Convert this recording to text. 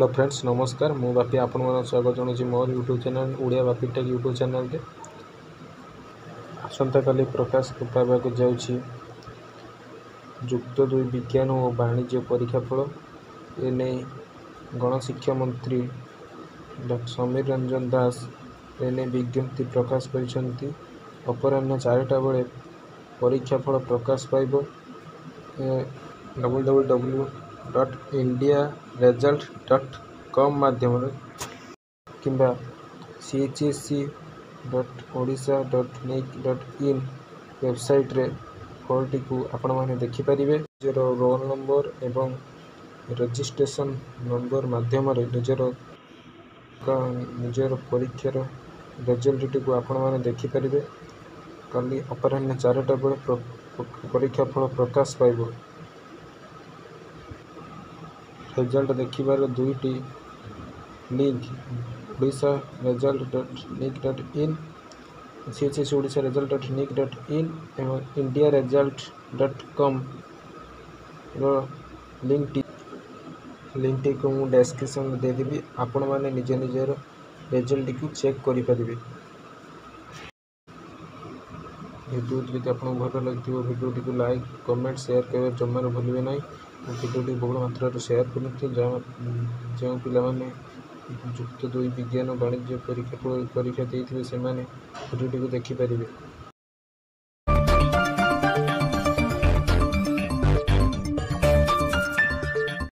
Hello friends नमस्कार मु बापी आपण स्वागत जनाऊँ मोर YouTube channel Odia Bapi tech YouTube channel रे आसंता काली प्रकाश पाइबाक जाउछि युक्त 2 विज्ञान और वाणिज्य परीक्षा फल एने गणशिक्षा मंत्री डॉक्टर समीर रंजन दास एने विज्ञप्ति प्रकाश करिसेंती। अपराह्न 4टा बेले परीक्षा फल प्रकाश पाइब। www.indiaresult.com माध्यम किंबा chsc.odisha.nic.in वेबसाइट रे फल टी को आपण माने देखि परिबे। निजर रोल नंबर एवं रजिस्ट्रेशन नंबर माध्यम रे निजर परीक्षार रिजल्ट टी को आपण माने देखि परिबे। कल अपराह्न 4टा बेले परीक्षा फल प्रकाश पाइब। रिजल्ट देखिबार 2टी लिंक odisha.result.nic.in chsc.odisha.result.nic.in एवं indiaresult.com रो लिंक टी को मु डिस्क्रिप्शन में दे देबी। आपण माने निज निजर रिजल्ट को चेक करि परिबे। वीडियो जदि आपको भल लगे वीडियो को लाइक कमेंट शेयर कर जमार भूलिए ना। वीडियो बहुल मात्रा शेयर करूँ जो पिलाने युक्त 2 विज्ञान वाणिज्य परीक्षा देते से वीडियो को देखिपारे।